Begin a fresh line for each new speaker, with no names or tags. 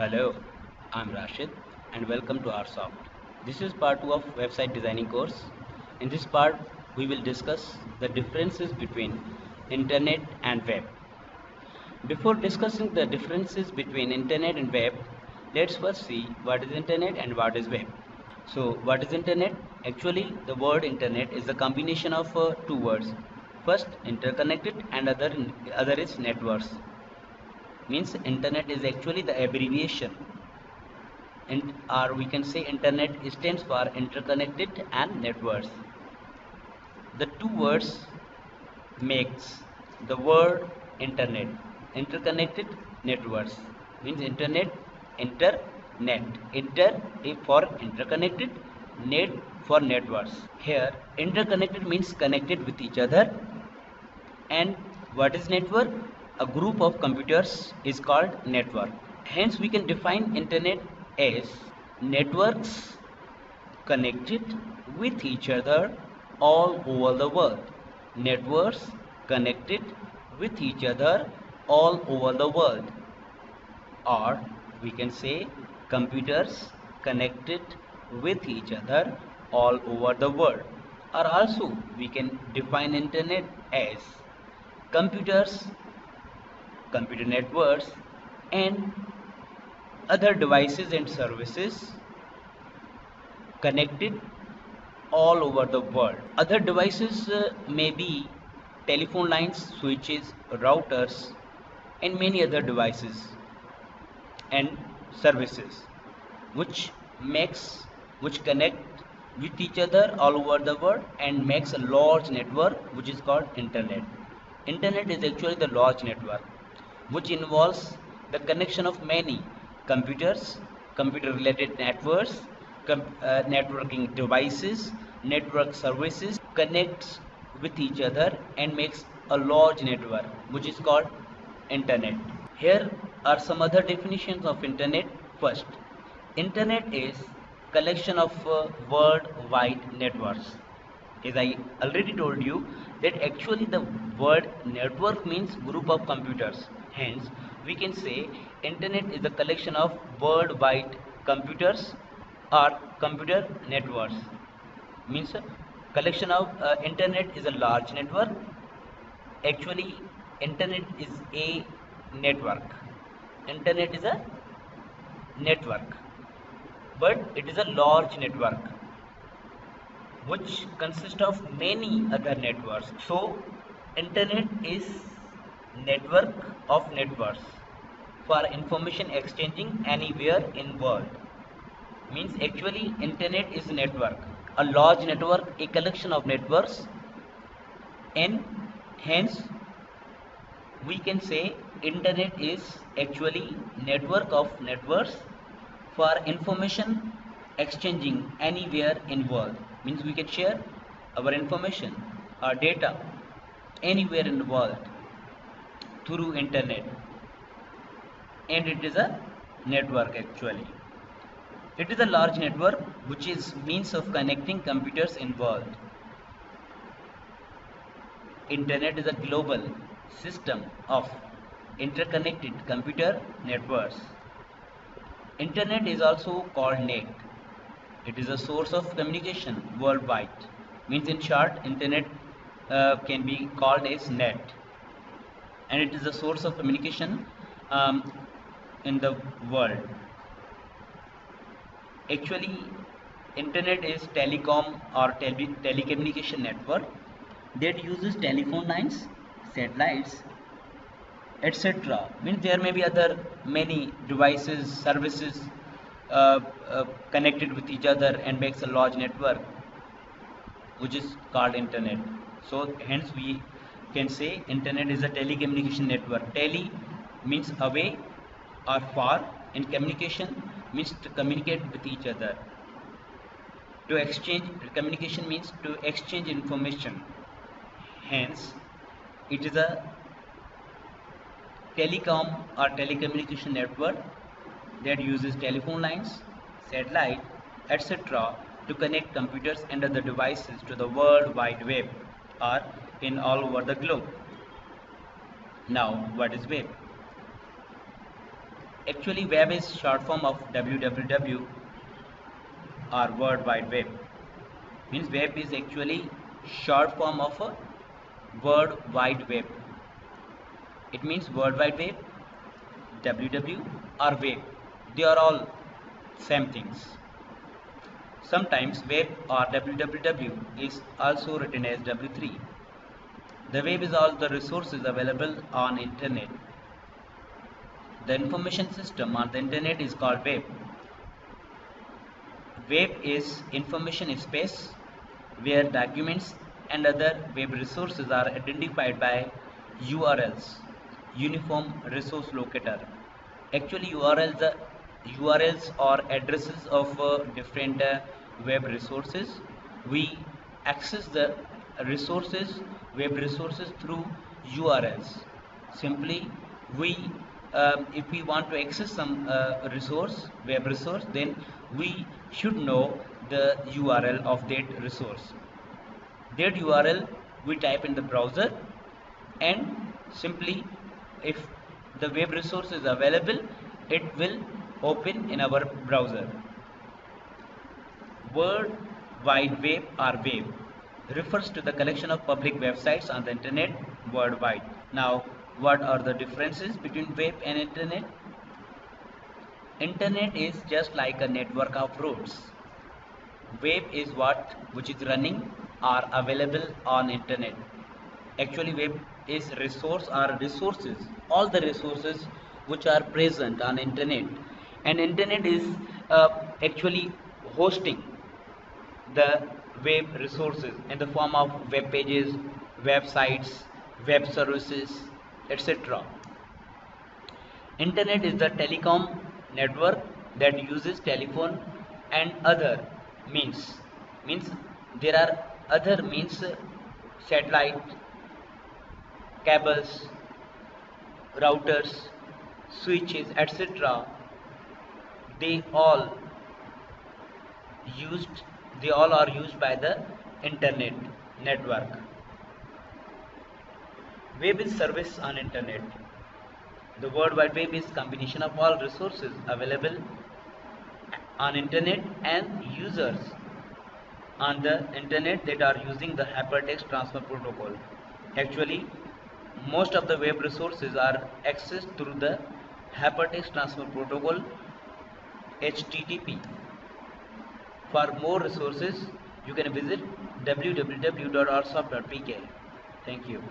Hello, I'm Rashid and welcome to RSoft. This is part 2 of website designing course. In this part, we will discuss the differences between internet and web. Before discussing the differences between internet and web, let's first see what is internet and what is web. So, what is internet? Actually, the word internet is a combination of two words. First, interconnected and other is networks. Means internet is actually the abbreviation or we can say internet stands for interconnected and networks. The two words makes the word internet. Interconnected networks means inter for interconnected, net for networks. Here interconnected means connected with each other. And what is network? A group of computers is called network. Hence we can define internet as networks connected with each other all over the world. Networks connected with each other all over the world. Or we can say computers connected with each other all over the world. Or also we can define internet as computers, computer networks, and other devices and services connected all over the world. Other devices may be telephone lines, switches, routers, and many other devices and services which connect with each other all over the world and makes a large network which is called internet. Internet is actually the large network which involves the connection of many computers, computer related networks, networking devices, network services connects with each other and makes a large network which is called internet. Here are some other definitions of internet. First, internet is collection of worldwide networks. As I already told you that actually the word network means group of computers. Hence, we can say internet is a collection of worldwide computers or computer networks. Means collection of internet is a large network. Actually, internet is a network. Internet is a network, but it is a large network which consists of many other networks. So internet is network of networks for information exchanging anywhere in world. Means actually internet is network, a large network, a collection of networks, and hence we can say internet is actually network of networks for information exchanging anywhere in world. Means we can share our information, our data anywhere in the world through internet, and it is a network. Actually it is a large network which is means of connecting computers in world. Internet is a global system of interconnected computer networks. Internet is also called net. It is a source of communication worldwide. Means in short, internet can be called as net, and it is a source of communication in the world. Actually, internet is telecom or telecommunication network that uses telephone lines, satellites, etc. Means there may be other many devices, services connected with each other and makes a large network which is called internet. So hence we can say internet is a telecommunication network. Tele means away or far, and communication means to communicate with each other. To exchange, communication means to exchange information. Hence it is a telecom or telecommunication network that uses telephone lines, satellite, etc. to connect computers and other devices to the World Wide Web or in all over the globe. Now, what is web? Actually, web is short form of www or World Wide Web. Means web is actually short form of a World Wide Web. It means World Wide Web, www or web. They are all same things. Sometimes web or www is also written as w3. The web is all the resources available on internet. The information system on the internet is called web. Web is information space where documents and other web resources are identified by URLs, Uniform Resource Locator. Actually, URLs or addresses of different web resources. We access the resources, web resources through URLs. Simply, we if we want to access some web resource, then we should know the URL of that resource. That URL we type in the browser, and simply if the web resource is available, it will open in our browser. World Wide Web or web refers to the collection of public websites on the internet worldwide. Now, what are the differences between web and internet? Internet is just like a network of roads. Web is which is running or available on internet. Actually, web is resource or resources, all the resources which are present on internet, and internet is actually hosting the web resources in the form of web pages, websites, web services, etc. Internet is the telecom network that uses telephone and other means. Means there are other means, satellite, cables, routers, switches, etc. They all used they all are used by the internet network. Web is service on internet. The World Wide Web is combination of all resources available on internet and users on the internet that are using the hypertext transfer protocol. Actually, most of the web resources are accessed through the hypertext transfer protocol, HTTP. For more resources, you can visit www.arsoft.pk. Thank you.